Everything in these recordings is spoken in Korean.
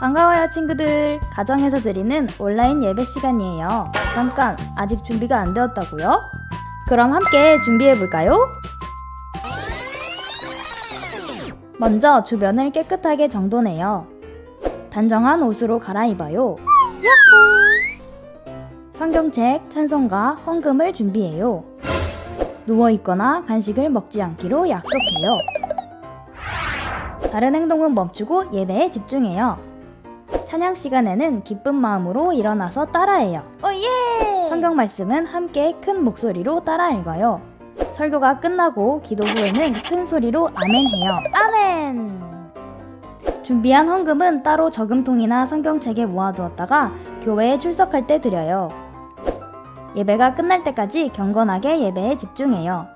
반가워요 친구들. 가정에서 드리는 온라인 예배 시간이에요. 잠깐, 아직 준비가 안 되었다고요? 그럼 함께 준비해볼까요? 먼저 주변을 깨끗하게 정돈해요. 단정한 옷으로 갈아입어요. 야호! 성경책, 찬송가, 헌금을 준비해요. 누워있거나 간식을 먹지 않기로 약속해요. 다른 행동은 멈추고 예배에 집중해요. 찬양 시간에는 기쁜 마음으로 일어나서 따라해요. 오예! 성경 말씀은 함께 큰 목소리로 따라 읽어요. 설교가 끝나고 기도 후에는 큰 소리로 아멘해요. 아멘! 준비한 헌금은 따로 저금통이나 성경책에 모아두었다가 교회에 출석할 때 드려요. 예배가 끝날 때까지 경건하게 예배에 집중해요.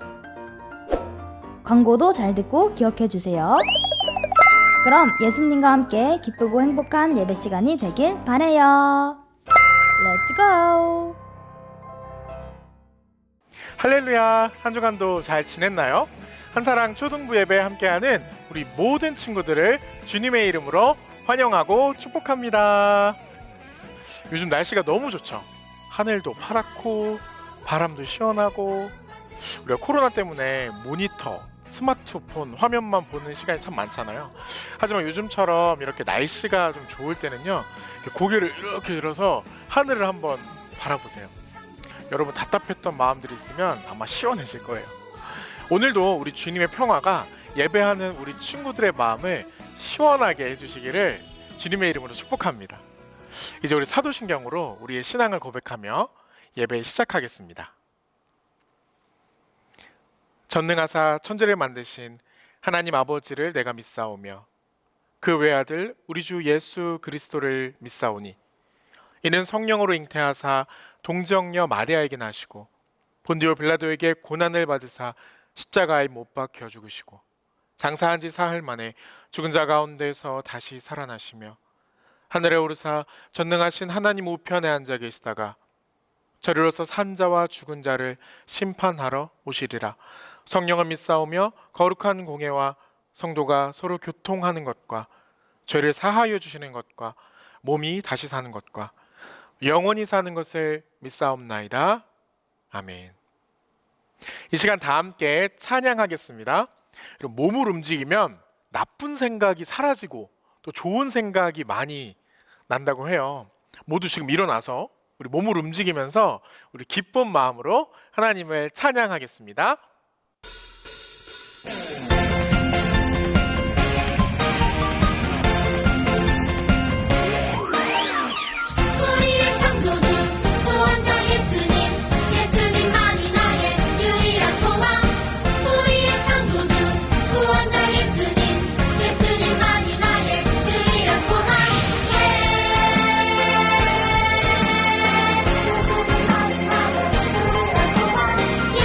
광고도 잘 듣고 기억해주세요. 그럼 예수님과 함께 기쁘고 행복한 예배 시간이 되길 바래요. Let's go! 할렐루야! 한 주간도 잘 지냈나요? 한사랑 초등부 예배에 함께하는 우리 모든 친구들을 주님의 이름으로 환영하고 축복합니다. 요즘 날씨가 너무 좋죠? 하늘도 파랗고 바람도 시원하고 우리가 코로나 때문에 모니터, 스마트폰 화면만 보는 시간이 참 많잖아요. 하지만 요즘처럼 이렇게 날씨가 좀 좋을 때는요, 고개를 이렇게 들어서 하늘을 한번 바라보세요. 여러분 답답했던 마음들이 있으면 아마 시원해질 거예요. 오늘도 우리 주님의 평화가 예배하는 우리 친구들의 마음을 시원하게 해주시기를 주님의 이름으로 축복합니다. 이제 우리 사도신경으로 우리의 신앙을 고백하며 예배 시작하겠습니다. 전능하사 천지를 만드신 하나님 아버지를 내가 믿사오며 그 외아들 우리 주 예수 그리스도를 믿사오니 이는 성령으로 잉태하사 동정녀 마리아에게 나시고 본디오 빌라도에게 고난을 받으사 십자가에 못 박혀 죽으시고 장사한 지 사흘 만에 죽은 자 가운데서 다시 살아나시며 하늘에 오르사 전능하신 하나님 우편에 앉아 계시다가 저리로서 산 자와 죽은 자를 심판하러 오시리라. 성령을 믿사오며 거룩한 공예와 성도가 서로 교통하는 것과 죄를 사하여 주시는 것과 몸이 다시 사는 것과 영원히 사는 것을 믿사옵나이다. 아멘. 이 시간 다 함께 찬양하겠습니다. 그리고 몸을 움직이면 나쁜 생각이 사라지고 또 좋은 생각이 많이 난다고 해요. 모두 지금 일어나서 우리 몸을 움직이면서 우리 기쁜 마음으로 하나님을 찬양하겠습니다. 우리의 창조주 구원자 예수님, 예수님만이 나의 유일한 소망. 우리의 창조주 구원자 예수님, 예수님만이 나의 유일한 소망. 예.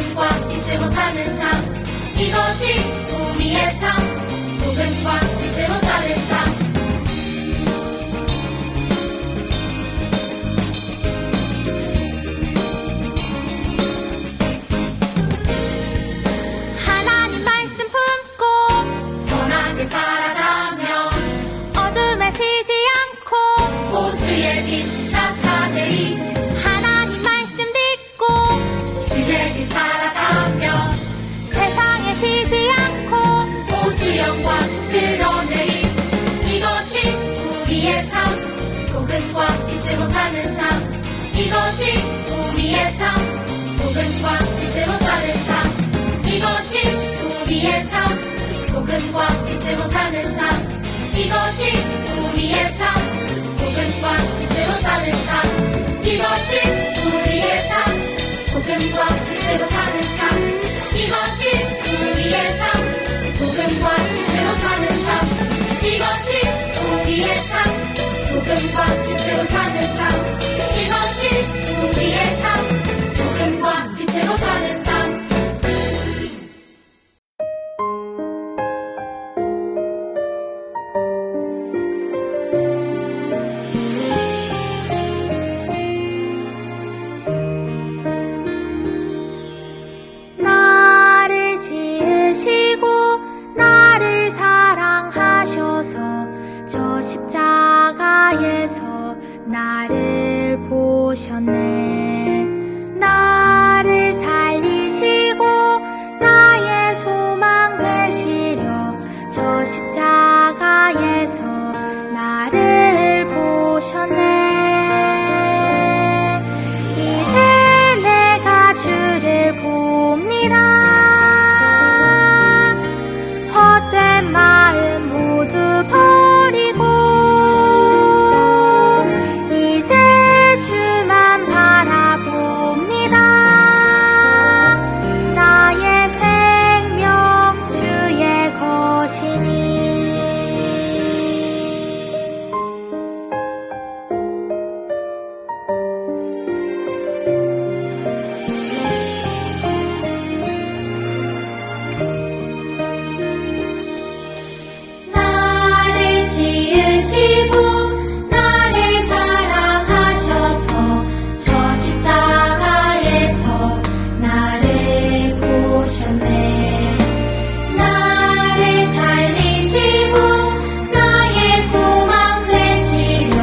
소금과 빛으로 사는 삶 이것이 우리의 삶 소금과 빛으로 사는 삶 하나님 말씀 품고 선하게 살아가며 어둠에 지지 않고 오주의 빛 나타내리 하나님 말씀 듣고 주의 길 살아가며 세상에 지지 않고 오주 영광 드러내리 이것이 우리의 삶 소금과 빛으로 사는 삶 이것이 우리의 삶 소금과 빛으로 사는 삶 이것이 우리의 삶 소금과 빛으로 사는 삶 이것이 우리의 삶 소금과 빛으로 사는 삶 이것이 우리의 삶 소금과 빛으로 사는 삶 이것이 우리의 삶 소금과 빛으로 사는 삶 이것이 우리의 삶 소금과 빛으로 사는 삶 이것이 우리의 삶 소금과 빛으로 사는 삶 나를 지으시고 나를 사랑하셔서 저 십자가에서 나를 보셨네 나를 살리시고 나의 소망 되시려 저 십자가에서 나를 보셨네 이제 내가 주를 봅니다 헛된 마음 모두 버리고 이제 주만 바라봅니다 나의 생명 주의 것이니 나를 지으시고 나를 사랑하셔서 저 십자가에서 나를 보셨네 나를 살리시고 나의 소망 되시려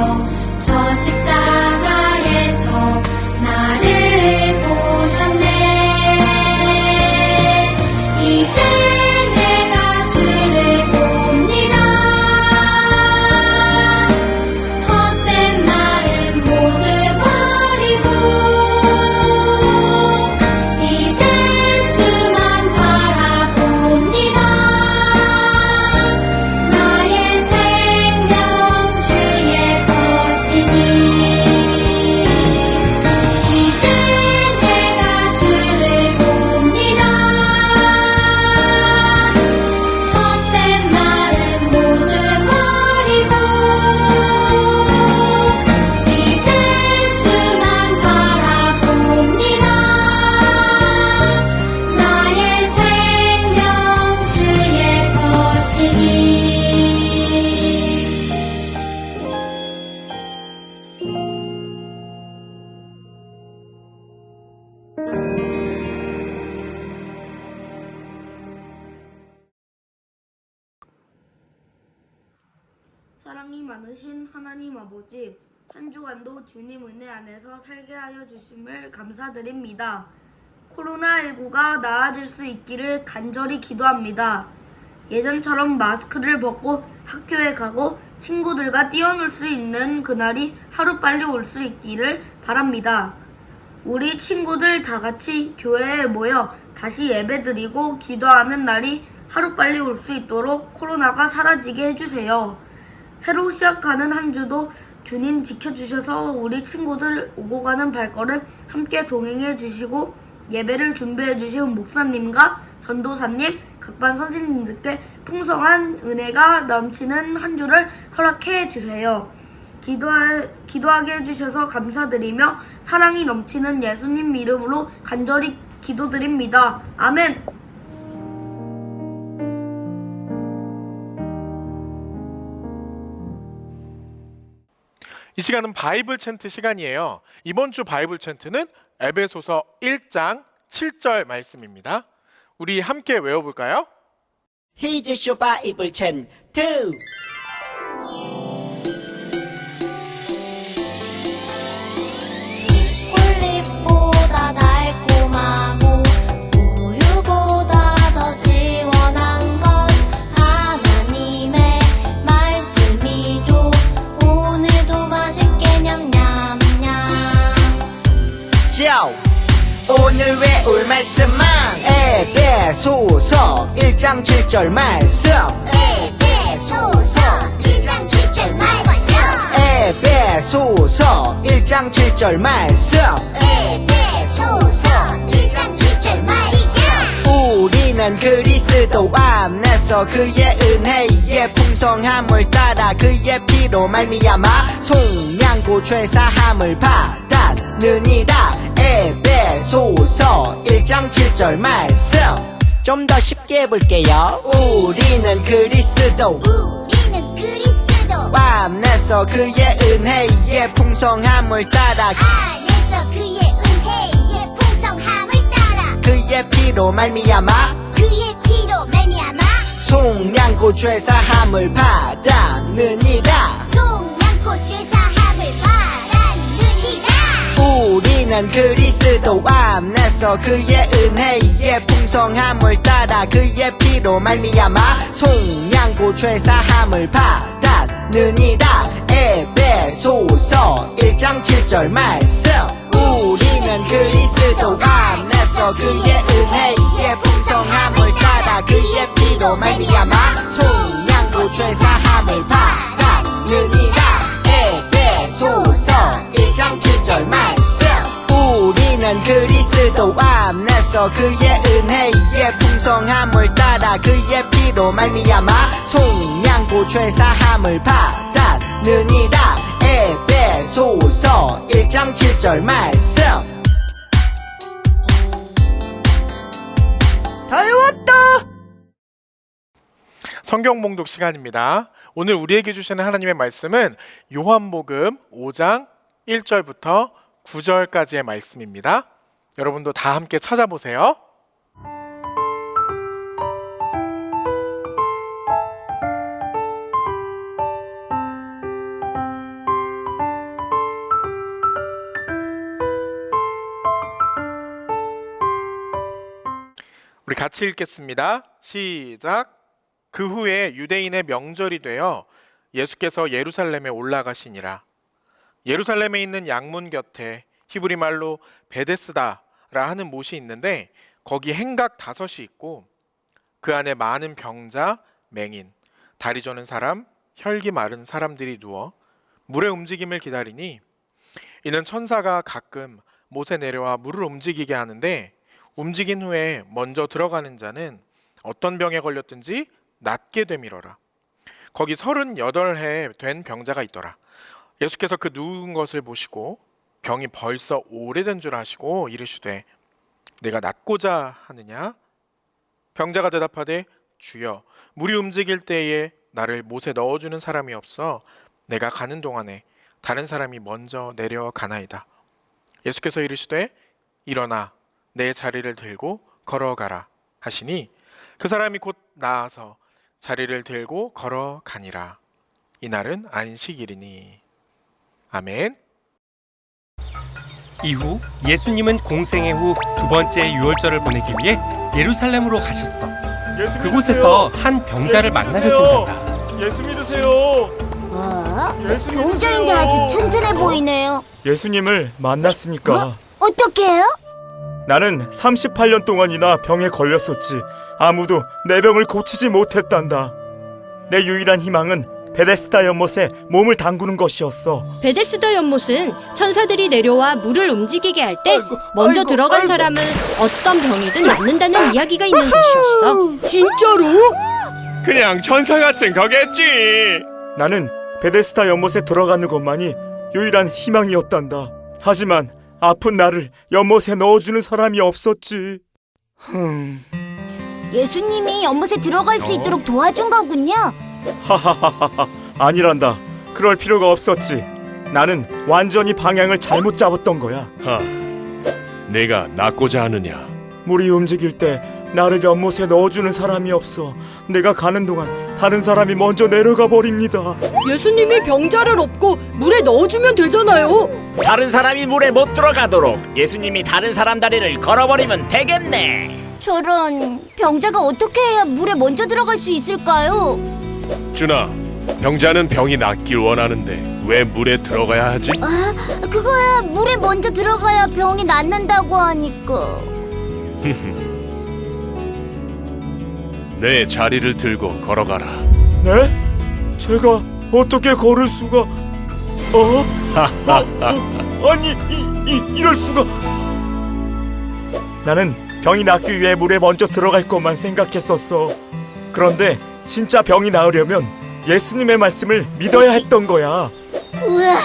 저 십자가에서 나를 보셨네 이제 내가 주를 봅니다 헛된 마음 모두 버리고 이제 주만 바라봅니다 나의 생명 주의 것이니 이제 내가 주를 봅니다 헛된 마음 모두 버리고 이제 주만 바라봅니다 나의 생명 주의 것이니 사랑이 많으신 하나님 아버지, 한 주간도 주님 은혜 안에서 살게 하여 주심을 감사드립니다. 코로나19가 나아질 수 있기를 간절히 기도합니다. 예전처럼 마스크를 벗고 학교에 가고 친구들과 뛰어놀 수 있는 그날이 하루빨리 올 수 있기를 바랍니다. 우리 친구들 다 같이 교회에 모여 다시 예배드리고 기도하는 날이 하루빨리 올 수 있도록 코로나가 사라지게 해주세요. 새로 시작하는 한 주도 주님 지켜주셔서 우리 친구들 오고 가는 발걸음 함께 동행해 주시고 예배를 준비해 주신 목사님과 전도사님, 각반 선생님들께 풍성한 은혜가 넘치는 한 주를 허락해 주세요. 기도하게 해주셔서 감사드리며 사랑이 넘치는 예수님 이름으로 간절히 기도드립니다. 아멘. 이 시간은 바이블 챈트 시간이에요. 이번 주 바이블 챈트는 에베소서 1장 7절 말씀입니다. 우리 함께 외워볼까요? 히즈쇼 바이블 챈트. 꿀잎보다 달콤하고 우유보다 더 시원한 건 하나님의 말씀이죠. 오늘도 맛있게 냠냠냠. 샤오. 오늘 외울 말씀은 에베소서 1장 7절 말씀. 에베소서 1장 7절 말씀. 에베소서 1장 7절 말씀. 에베소서 1장 7절 말씀. 우리는 그리스도 안에서 그의 은혜의 풍성함을 따라 그의 피로 말미암아 속량고 죄사함을 받았느니라. 에베소서 1장 7절 말씀. 좀 더 쉽게 해볼게요. 우리는 그리스도 안에서 그의 은혜의 풍성함을 따라 안에서 그의 은혜의 풍성함을 따라 그의 피로 말미암아 속량고 죄사함을 받았느니라. 속량고 죄사함을 받았느니라. 우리는 그리스도 안에서 그의 은혜의 풍성함을 따라 그의 피로 말미암아 속량고 죄사함을 받았느니라. 에베소서 1장 7절 말씀. 우리는 그리스도 안에서 그의 은혜의 풍성함을 따라 그의 피로 말미암아 속량고 죄사함을 받았느니라. 에베소서 1장 7절 말씀. 우리는 그리스도 안에서 그의 은혜의 풍성함을 따라 그의 피로 말미암아 속량고 죄사함을 받았느니라. 에베소서 1장 7절 말씀. 다 외웠다. 성경 봉독 시간입니다. 오늘 우리에게 주시는 하나님의 말씀은 요한복음 5장 1절부터 9절까지의 말씀입니다. 여러분도 다 함께 찾아보세요. 우리 같이 읽겠습니다. 시작. 그 후에 유대인의 명절이 되어 예수께서 예루살렘에 올라가시니라. 예루살렘에 있는 양문 곁에 히브리 말로 베데스다라 하는 못이 있는데 거기 행각 5이 있고 그 안에 많은 병자, 맹인, 다리 저는 사람, 혈기 마른 사람들이 누워 물의 움직임을 기다리니 이는 천사가 가끔 못에 내려와 물을 움직이게 하는데 움직인 후에 먼저 들어가는 자는 어떤 병에 걸렸든지 낫게 되밀어라. 거기 38해 된 병자가 있더라. 예수께서 그 누운 것을 보시고 병이 벌써 오래된 줄 아시고 이르시되 내가 낫고자 하느냐? 병자가 대답하되 주여 물이 움직일 때에 나를 못에 넣어주는 사람이 없어 내가 가는 동안에 다른 사람이 먼저 내려가나이다. 예수께서 이르시되 일어나 내 자리를 들고 걸어가라 하시니 그 사람이 곧 나아서 자리를 들고 걸어가니라. 이날은 안식일이니. 아멘. 이후 예수님은 공생애 후 2번째 유월절을 보내기 위해 예루살렘으로 가셨어. 그곳에서 한 병자를 만나게 된단다. 예수 믿으세요. 예수 병자인데 아주 튼튼해 보이네요. 예수님을 만났으니까. 어떻게 해요? 나는 38년 동안이나 병에 걸렸었지. 아무도 내 병을 고치지 못했단다. 내 유일한 희망은 베데스다 연못에 몸을 담그는 것이었어. 베데스다 연못은 천사들이 내려와 물을 움직이게 할 때 먼저 들어간 사람은 어떤 병이든 낫는다는 이야기가 있는 곳이었어. 진짜로? 그냥 천사 같은 거겠지. 나는 베데스다 연못에 들어가는 것만이 유일한 희망이었단다. 하지만 아픈 나를 연못에 넣어주는 사람이 없었지. 예수님이 연못에 들어갈 수 있도록 도와준 거군요. 하하하하. 아니란다. 그럴 필요가 없었지. 나는 완전히 방향을 잘못 잡았던 거야. 내가 낫고자 하느냐? 물이 움직일 때 나를 연못에 넣어주는 사람이 없어. 내가 가는 동안 다른 사람이 먼저 내려가 버립니다. 예수님이 병자를 업고 물에 넣어주면 되잖아요. 다른 사람이 물에 못 들어가도록 예수님이 다른 사람 다리를 걸어버리면 되겠네. 저런, 병자가 어떻게 해야 물에 먼저 들어갈 수 있을까요? 준아, 병자는 병이 낫길 원하는데 왜 물에 들어가야 하지? 아, 그거야 물에 먼저 들어가야 병이 낫는다고 하니까. 내 자리를 들고 걸어가라. 네? 제가 어떻게 걸을 수가? 아니, 이럴 수가? 나는 병이 낫기 위해 물에 먼저 들어갈 것만 생각했었어. 그런데 진짜 병이 나으려면 예수님의 말씀을 믿어야 했던 거야. 우와,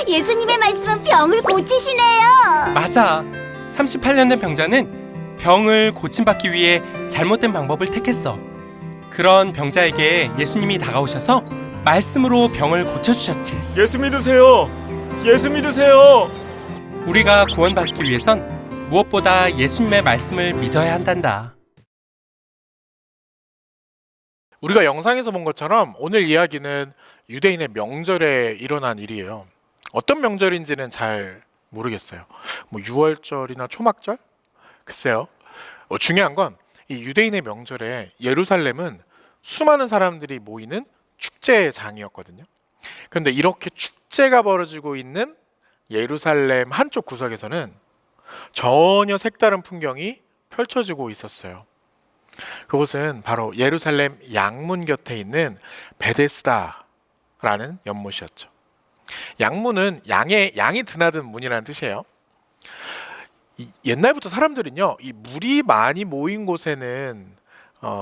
예수님의 말씀은 병을 고치시네요. 맞아. 38년 된 병자는 병을 고침받기 위해 잘못된 방법을 택했어. 그런 병자에게 예수님이 다가오셔서 말씀으로 병을 고쳐주셨지. 예수 믿으세요. 예수 믿으세요. 우리가 구원받기 위해선 무엇보다 예수님의 말씀을 믿어야 한단다. 우리가 영상에서 본 것처럼 오늘 이야기는 유대인의 명절에 일어난 일이에요. 어떤 명절인지는 잘 모르겠어요. 뭐 6월절이나 초막절? 글쎄요. 중요한 건 이 유대인의 명절에 예루살렘은 수많은 사람들이 모이는 축제장이었거든요. 그런데 이렇게 축제가 벌어지고 있는 예루살렘 한쪽 구석에서는 전혀 색다른 풍경이 펼쳐지고 있었어요. 그곳은 바로 예루살렘 양문 곁에 있는 베데스다라는 연못이었죠. 양문은 양이 드나든 문이라는 뜻이에요. 옛날부터 사람들은요, 이 물이 많이 모인 곳에는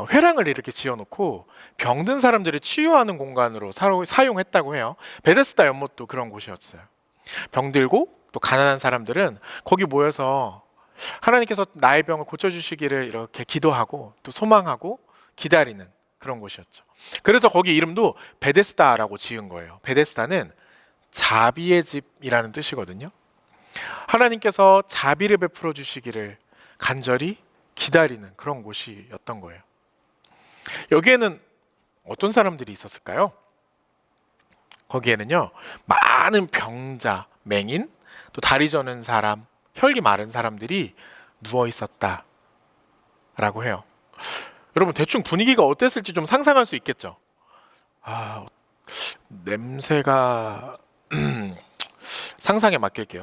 회랑을 이렇게 지어놓고 병든 사람들을 치유하는 공간으로 사용했다고 해요. 베데스다 연못도 그런 곳이었어요. 병들고 또 가난한 사람들은 거기 모여서 하나님께서 나의 병을 고쳐주시기를 이렇게 기도하고 또 소망하고 기다리는 그런 곳이었죠. 그래서 거기 이름도 베데스다라고 지은 거예요. 베데스다는 자비의 집이라는 뜻이거든요. 하나님께서 자비를 베풀어 주시기를 간절히 기다리는 그런 곳이었던 거예요. 여기에는 어떤 사람들이 있었을까요? 거기에는요, 많은 병자, 맹인, 또 다리 저는 사람, 혈기 마른 사람들이 누워 있었다라고 해요. 여러분 대충 분위기가 어땠을지 좀 상상할 수 있겠죠? 냄새가 상상에 맡길게요.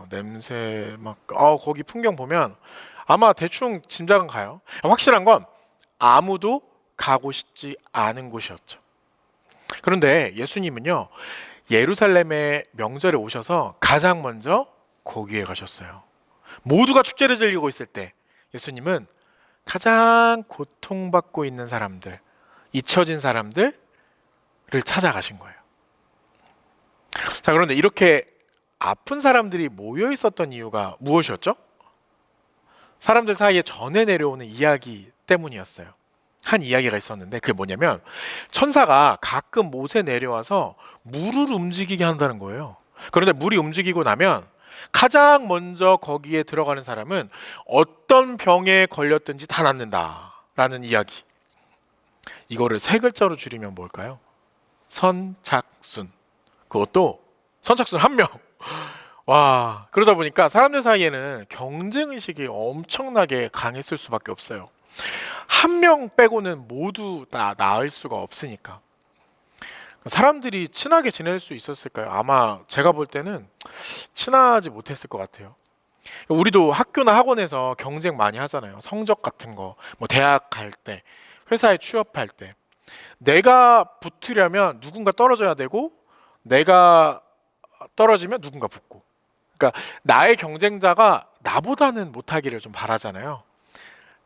냄새 거기 풍경 보면 아마 대충 짐작은 가요. 확실한 건 아무도 가고 싶지 않은 곳이었죠. 그런데 예수님은요, 예루살렘의 명절에 오셔서 가장 먼저 거기에 가셨어요. 모두가 축제를 즐기고 있을 때 예수님은 가장 고통받고 있는 사람들, 잊혀진 사람들을 찾아가신 거예요. 자, 그런데 이렇게 아픈 사람들이 모여 있었던 이유가 무엇이었죠? 사람들 사이에 전해 내려오는 이야기 때문이었어요. 한 이야기가 있었는데 그게 뭐냐면 천사가 가끔 못에 내려와서 물을 움직이게 한다는 거예요. 그런데 물이 움직이고 나면 가장 먼저 거기에 들어가는 사람은 어떤 병에 걸렸든지 다 낫는다라는 이야기. 이거를 세 글자로 줄이면 뭘까요? 선착순. 그것도 선착순 한 명. 와, 그러다 보니까 사람들 사이에는 경쟁의식이 엄청나게 강했을 수밖에 없어요. 한 명 빼고는 모두 다 나을 수가 없으니까. 사람들이 친하게 지낼 수 있었을까요? 아마 제가 볼 때는 친하지 못했을 것 같아요. 우리도 학교나 학원에서 경쟁 많이 하잖아요. 성적 같은 거, 뭐 대학 갈 때, 회사에 취업할 때. 내가 붙으려면 누군가 떨어져야 되고, 내가 떨어지면 누군가 붙고. 그러니까 나의 경쟁자가 나보다는 못하기를 좀 바라잖아요.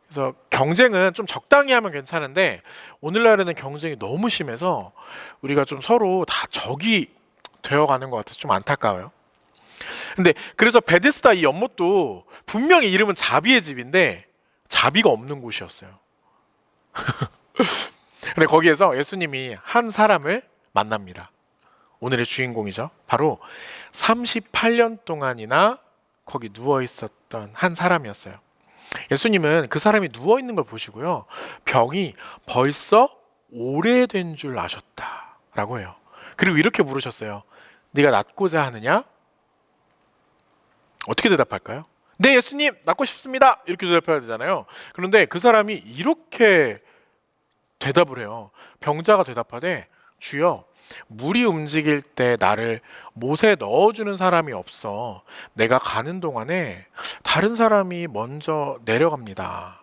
그래서 경쟁은 좀 적당히 하면 괜찮은데 오늘날에는 경쟁이 너무 심해서 우리가 좀 서로 다 적이 되어가는 것 같아서 좀 안타까워요. 근데 그래서 베데스다 이 연못도 분명히 이름은 자비의 집인데 자비가 없는 곳이었어요. 근데 거기에서 예수님이 한 사람을 만납니다. 오늘의 주인공이죠. 바로 38년 동안이나 거기 누워 있었던 한 사람이었어요. 예수님은 그 사람이 누워 있는 걸 보시고요, 병이 벌써 오래된 줄 아셨다라고 해요. 그리고 이렇게 물으셨어요. 네가 낫고자 하느냐? 어떻게 대답할까요? 네, 예수님, 낫고 싶습니다. 이렇게 대답해야 되잖아요. 그런데 그 사람이 이렇게 대답을 해요. 병자가 대답하되, 주여, 물이 움직일 때 나를 못에 넣어주는 사람이 없어. 내가 가는 동안에 다른 사람이 먼저 내려갑니다.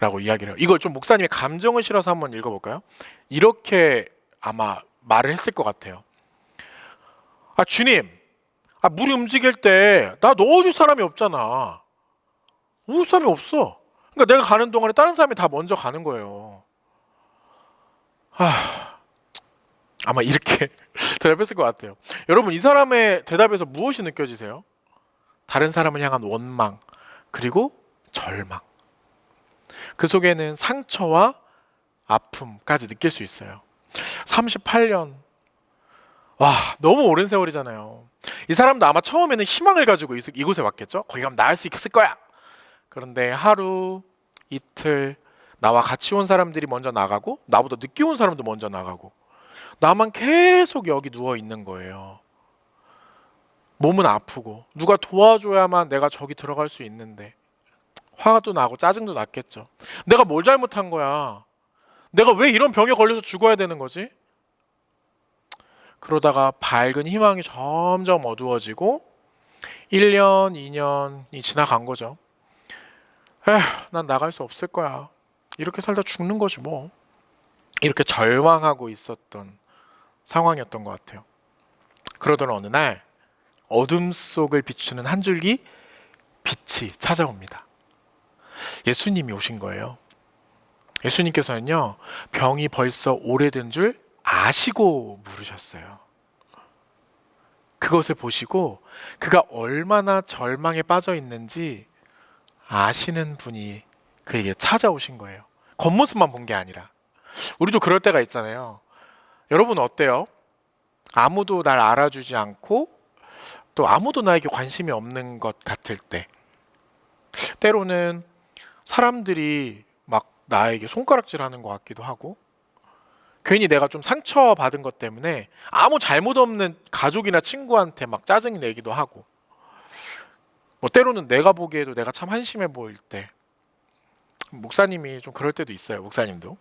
라고 이야기를 해요. 이걸 좀 목사님의 감정을 실어서 한번 읽어볼까요? 이렇게 아마 말을 했을 것 같아요. 아, 주님, 물이 움직일 때 나 넣어줄 사람이 없잖아. 넣어줄 사람이 없어. 그러니까 내가 가는 동안에 다른 사람이 다 먼저 가는 거예요. 아마 이렇게 대답했을 것 같아요. 여러분, 이 사람의 대답에서 무엇이 느껴지세요? 다른 사람을 향한 원망, 그리고 절망. 그 속에는 상처와 아픔까지 느낄 수 있어요. 38년. 와, 너무 오랜 세월이잖아요. 이 사람도 아마 처음에는 희망을 가지고 이곳에 왔겠죠? 거기 가면 나을 수 있을 거야. 그런데 하루, 이틀, 나와 같이 온 사람들이 먼저 나가고, 나보다 늦게 온 사람도 먼저 나가고, 나만 계속 여기 누워 있는 거예요. 몸은 아프고 누가 도와줘야만 내가 저기 들어갈 수 있는데 화도 나고 짜증도 났겠죠. 내가 뭘 잘못한 거야? 내가 왜 이런 병에 걸려서 죽어야 되는 거지? 그러다가 밝은 희망이 점점 어두워지고 1년, 2년이 지나간 거죠. 에휴, 난 나갈 수 없을 거야. 이렇게 살다 죽는 거지 뭐. 이렇게 절망하고 있었던 상황이었던 것 같아요. 그러던 어느 날 어둠 속을 비추는 한 줄기 빛이 찾아옵니다. 예수님이 오신 거예요. 예수님께서는요, 병이 벌써 오래된 줄 아시고 물으셨어요. 그것을 보시고 그가 얼마나 절망에 빠져 있는지 아시는 분이 그에게 찾아오신 거예요. 겉모습만 본 게 아니라. 우리도 그럴 때가 있잖아요. 여러분 어때요? 아무도 날 알아주지 않고 또 아무도 나에게 관심이 없는 것 같을 때, 때로는 사람들이 막 나에게 손가락질하는 것 같기도 하고, 괜히 내가 좀 상처받은 것 때문에 아무 잘못 없는 가족이나 친구한테 막 짜증이 내기도 하고, 뭐 때로는 내가 보기에도 내가 참 한심해 보일 때, 목사님이 좀 그럴 때도 있어요. 목사님도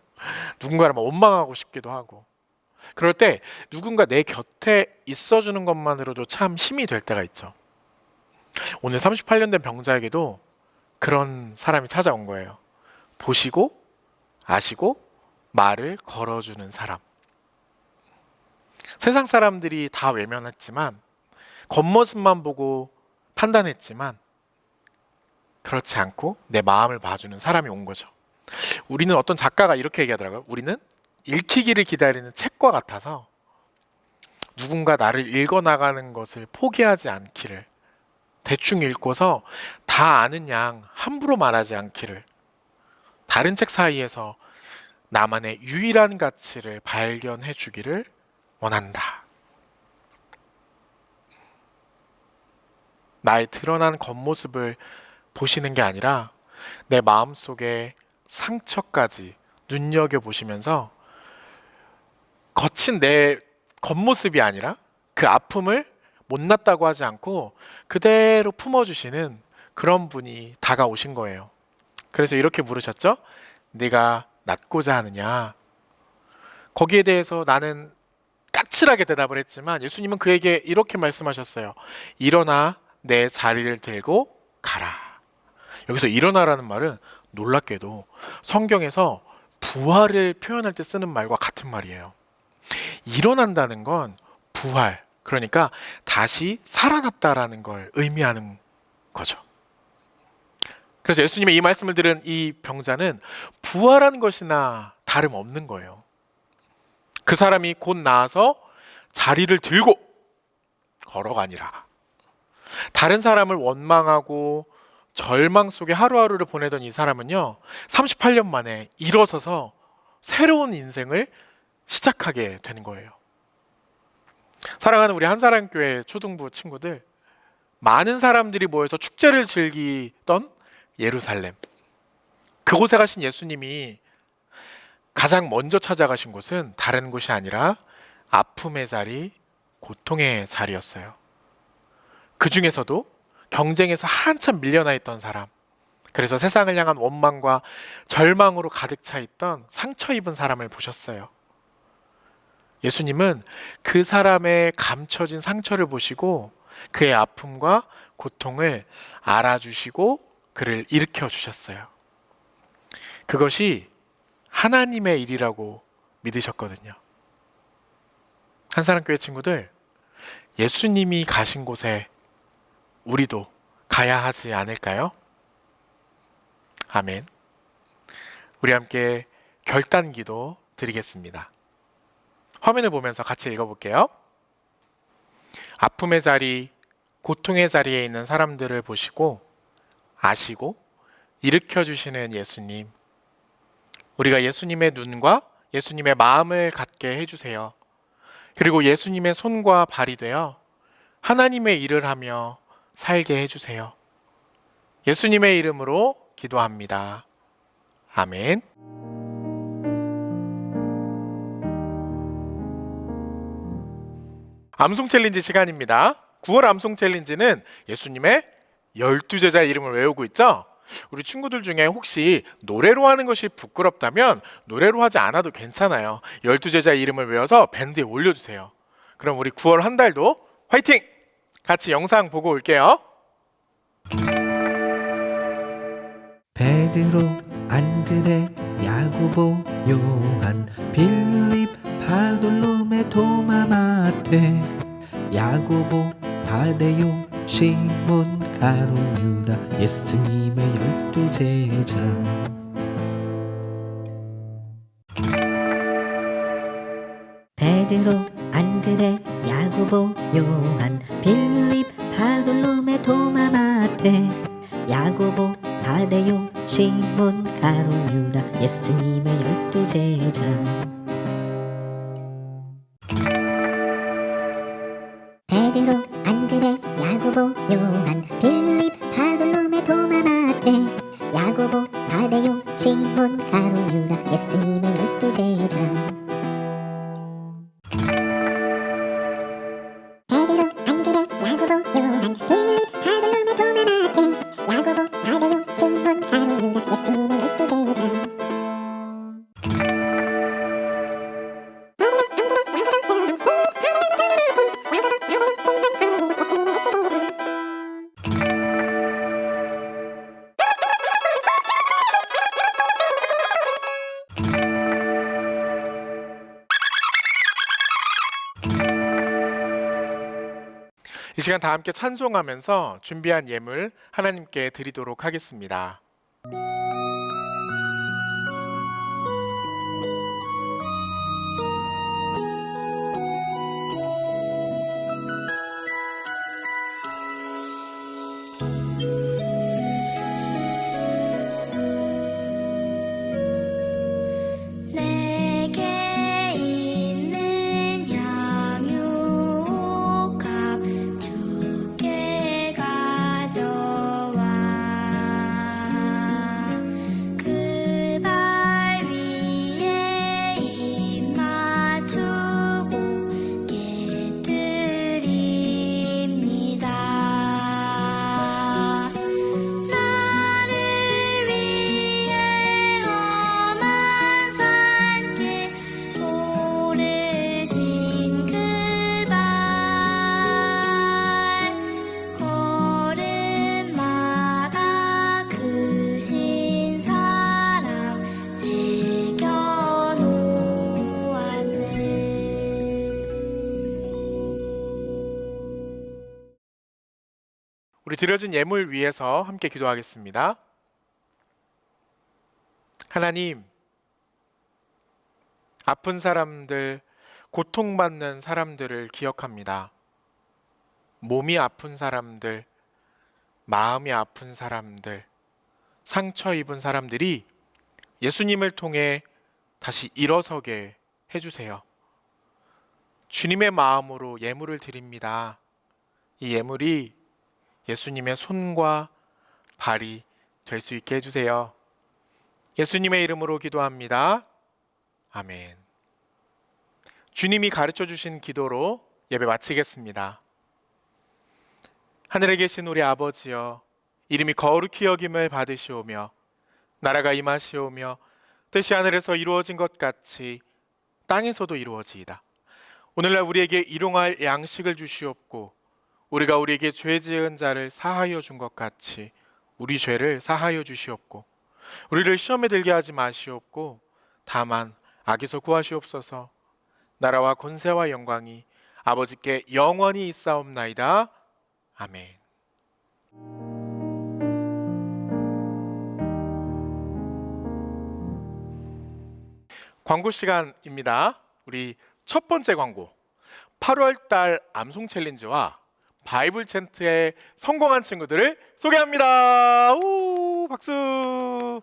누군가를 막 원망하고 싶기도 하고, 그럴 때 누군가 내 곁에 있어주는 것만으로도 참 힘이 될 때가 있죠. 오늘 38년 된 병자에게도 그런 사람이 찾아온 거예요. 보시고 아시고 말을 걸어주는 사람. 세상 사람들이 다 외면했지만, 겉모습만 보고 판단했지만, 그렇지 않고 내 마음을 봐주는 사람이 온 거죠. 우리는, 어떤 작가가 이렇게 얘기하더라고요. 우리는 읽히기를 기다리는 책과 같아서 누군가 나를 읽어나가는 것을 포기하지 않기를, 대충 읽고서 다 아는 양 함부로 말하지 않기를, 다른 책 사이에서 나만의 유일한 가치를 발견해 주기를 원한다. 나의 드러난 겉모습을 보시는 게 아니라 내 마음속의 상처까지 눈여겨보시면서 거친 내 겉모습이 아니라 그 아픔을 못났다고 하지 않고 그대로 품어주시는 그런 분이 다가오신 거예요. 그래서 이렇게 물으셨죠? 네가 낫고자 하느냐? 거기에 대해서 나는 까칠하게 대답을 했지만 예수님은 그에게 이렇게 말씀하셨어요. 일어나 내 자리를 들고 가라. 여기서 일어나라는 말은 놀랍게도 성경에서 부활을 표현할 때 쓰는 말과 같은 말이에요. 일어난다는 건 부활, 그러니까 다시 살아났다라는 걸 의미하는 거죠. 그래서 예수님의 이 말씀을 들은 이 병자는 부활한 것이나 다름없는 거예요. 그 사람이 곧 나아서 자리를 들고 걸어가니라. 다른 사람을 원망하고 절망 속에 하루하루를 보내던 이 사람은요, 38년 만에 일어서서 새로운 인생을 시작하게 되는 거예요. 사랑하는 우리 한사랑교회 초등부 친구들, 많은 사람들이 모여서 축제를 즐기던 예루살렘, 그곳에 가신 예수님이 가장 먼저 찾아가신 곳은 다른 곳이 아니라 아픔의 자리, 고통의 자리였어요. 그 중에서도 경쟁에서 한참 밀려나 있던 사람, 그래서 세상을 향한 원망과 절망으로 가득 차 있던 상처 입은 사람을 보셨어요. 예수님은 그 사람의 감춰진 상처를 보시고 그의 아픔과 고통을 알아주시고 그를 일으켜 주셨어요. 그것이 하나님의 일이라고 믿으셨거든요. 한사랑교회 친구들, 예수님이 가신 곳에 우리도 가야 하지 않을까요? 아멘. 우리 함께 결단기도 드리겠습니다. 화면을 보면서 같이 읽어볼게요. 아픔의 자리, 고통의 자리에 있는 사람들을 보시고 아시고 일으켜 주시는 예수님, 우리가 예수님의 눈과 예수님의 마음을 갖게 해주세요. 그리고 예수님의 손과 발이 되어 하나님의 일을 하며 살게 해주세요. 예수님의 이름으로 기도합니다. 아멘. 암송 챌린지 시간입니다. 9월 암송 챌린지는 예수님의 12제자 이름을 외우고 있죠? 우리 친구들 중에 혹시 노래로 하는 것이 부끄럽다면 노래로 하지 않아도 괜찮아요. 12제자 이름을 외워서 밴드에 올려주세요. 그럼 우리 9월 한 달도 화이팅! 같이 영상 보고 올게요. 베드로, 안드레, 야고보, 요한, 빌립, 바돌로메, 도마, 마태, 야고보, 다데요, 시몬, 가룟, 유다, 예수님의 12제자. 베드로, 안드레, 야고보, 요한, 빌립, 바돌로메, 도마, 마태, 야고보, 다데요, 시몬, 가룟, 유다, 예수님의 12제자. 베드로, 안드레, 야고보, 요한, 빌립, 바돌로메, 도마, 마태, 야고보, 다데요, 시몬, 가룟, 유다, 예수님의 12제자. 베드로, 안드레, 야고보, 요한, 빌립, 바돌로메, 도마, 마태, 야고보, 다데요, 시몬, 가룟, 유다, 예수님의 12제자. 이 시간 다 함께 찬송하면서 준비한 예물 하나님께 드리도록 하겠습니다. 내게 있는 향유옥합 주께 가져와 그 발 위에 입 맞추고 깨뜨립니다. 나를 위해 험한 산길 오르신 그 발 걸음마다 크신 사랑 새겨놓았네. 우리 드려진 예물 위해서 함께 기도하겠습니다. 하나님, 아픈 사람들, 고통받는 사람들을 기억합니다. 몸이 아픈 사람들, 마음이 아픈 사람들, 상처 입은 사람들이 예수님을 통해 다시 일어서게 해주세요. 주님의 마음으로 예물을 드립니다. 이 예물이 예수님의 손과 발이 될 수 있게 해주세요. 예수님의 이름으로 기도합니다. 아멘. 주님이 가르쳐 주신 기도로 예배 마치겠습니다. 하늘에 계신 우리 아버지여, 이름이 거룩히 여김을 받으시오며 나라가 임하시오며 뜻이 하늘에서 이루어진 것 같이 땅에서도 이루어지이다. 오늘날 우리에게 일용할 양식을 주시옵고 우리가 우리에게 죄 지은 자를 사하여 준 것 같이 우리 죄를 사하여 주시옵고 우리를 시험에 들게 하지 마시옵고 다만 악에서 구하시옵소서. 나라와 권세와 영광이 아버지께 영원히 있사옵나이다. 아멘. 광고 시간입니다. 우리 첫 번째 광고, 8월달 암송 챌린지와 바이블 챈트에 성공한 친구들을 소개합니다. 우, 박수.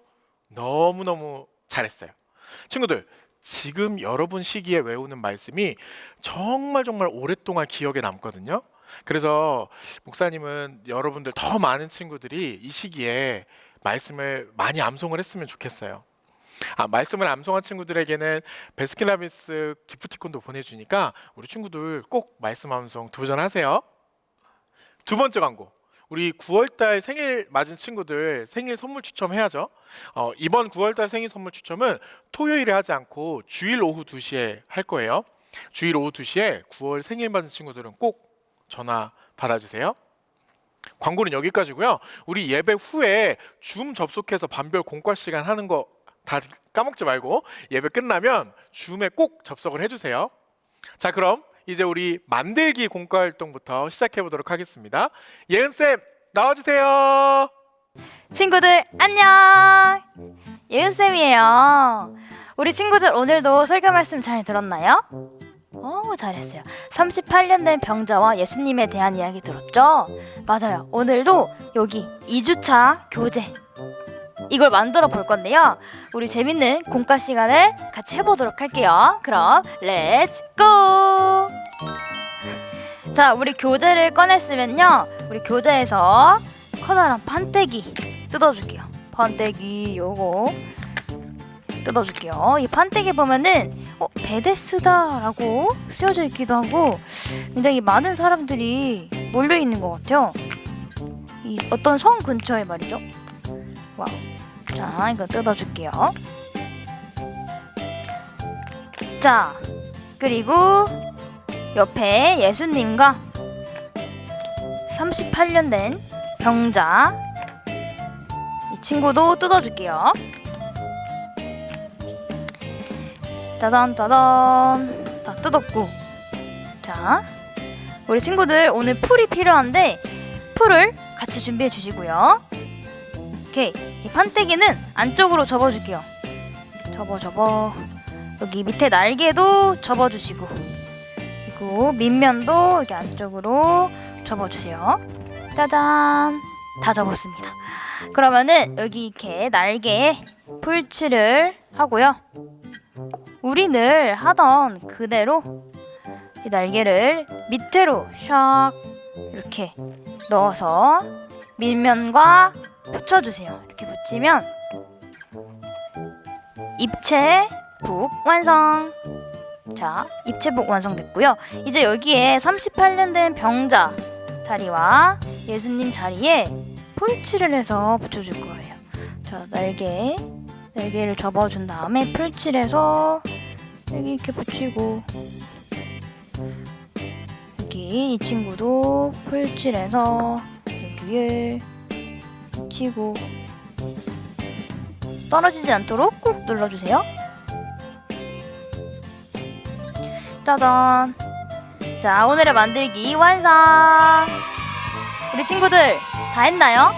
너무너무 잘했어요. 친구들, 지금 여러분 시기에 외우는 말씀이 정말 오랫동안 기억에 남거든요. 그래서 목사님은 여러분들, 더 많은 친구들이 이 시기에 말씀을 많이 암송을 했으면 좋겠어요. 말씀을 암송한 친구들에게는 베스킨라빈스 기프티콘도 보내주니까 우리 친구들 꼭 말씀 암송 도전하세요. 두 번째 광고, 우리 9월달 생일 맞은 친구들 생일 선물 추첨해야죠. 이번 9월달 생일 선물 추첨은 토요일에 하지 않고 주일 오후 2시에 할 거예요. 주일 오후 2시에 9월 생일 맞은 친구들은 꼭 전화 받아주세요. 광고는 여기까지고요. 우리 예배 후에 줌 접속해서 반별 공과 시간 하는 거 다 까먹지 말고 예배 끝나면 줌에 꼭 접속을 해주세요. 자, 그럼 이제 우리 만들기 공과 활동부터 시작해 보도록 하겠습니다. 예은쌤 나와주세요. 친구들 안녕. 예은쌤이에요. 우리 친구들 오늘도 설교 말씀 잘 들었나요? 잘했어요. 38년 된 병자와 예수님에 대한 이야기 들었죠? 맞아요. 오늘도 여기 2주차 교재 이걸 만들어 볼 건데요. 우리 재밌는 공과 시간을 같이 해보도록 할게요. 그럼 렛츠 고! 자, 우리 교재를 꺼냈으면요, 우리 교재에서 커다란 판때기 뜯어줄게요. 판때기 요거 뜯어줄게요. 이 판때기 보면은 베데스다라고 쓰여져 있기도 하고 굉장히 많은 사람들이 몰려 있는 것 같아요. 이 어떤 성 근처에 말이죠. 와우. 자, 이거 뜯어줄게요. 자, 그리고 옆에 예수님과 38년 된 병자, 이 친구도 뜯어줄게요. 짜잔 짜잔, 다 뜯었고, 자, 우리 친구들 오늘 풀이 필요한데 풀을 같이 준비해 주시고요. 오케이, 이 판때기는 안쪽으로 접어줄게요. 접어. 여기 밑에 날개도 접어주시고, 그리고 밑면도 이렇게 안쪽으로 접어주세요. 짜잔, 다 접었습니다. 그러면은 여기 이렇게 날개에 풀칠을 하고요. 우리 늘 하던 그대로 이 날개를 밑으로 샥 이렇게 넣어서 밑면과 붙여주세요. 이렇게 붙이면 입체북 완성. 자, 입체북 완성됐고요. 이제 여기에 38년 된 병자 자리와 예수님 자리에 풀칠을 해서 붙여줄 거예요. 자, 날개를 접어준 다음에 풀칠해서 여기 이렇게 붙이고, 여기 이 친구도 풀칠해서 여기 위에 붙이고, 떨어지지 않도록 꾹 눌러주세요. 짜잔. 자, 오늘의 만들기 완성. 우리 친구들 다 했나요?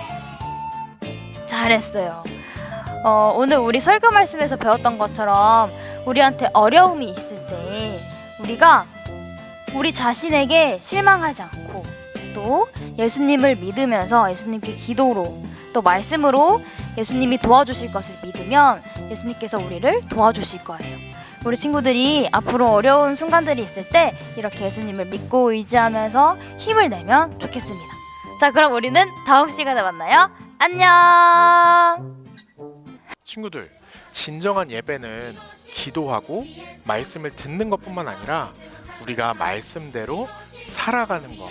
잘했어요. 오늘 우리 설교 말씀에서 배웠던 것처럼 우리한테 어려움이 있을 때 우리가 우리 자신에게 실망하지 않고 또 예수님을 믿으면서 예수님께 기도로 또 말씀으로 예수님이 도와주실 것을 믿으면 예수님께서 우리를 도와주실 거예요. 우리 친구들이 앞으로 어려운 순간들이 있을 때 이렇게 예수님을 믿고 의지하면서 힘을 내면 좋겠습니다. 자, 그럼 우리는 다음 시간에 만나요. 안녕. 친구들, 진정한 예배는 기도하고 말씀을 듣는 것뿐만 아니라 우리가 말씀대로 살아가는 거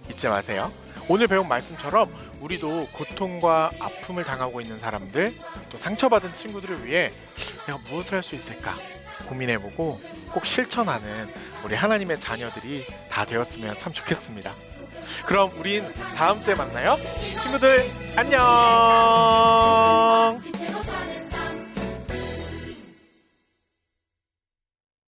잊지 마세요. 오늘 배운 말씀처럼 우리도 고통과 아픔을 당하고 있는 사람들, 또 상처받은 친구들을 위해 내가 무엇을 할 수 있을까 고민해보고 꼭 실천하는 우리 하나님의 자녀들이 다 되었으면 참 좋겠습니다. 그럼 우린 다음 주에 만나요. 친구들 안녕.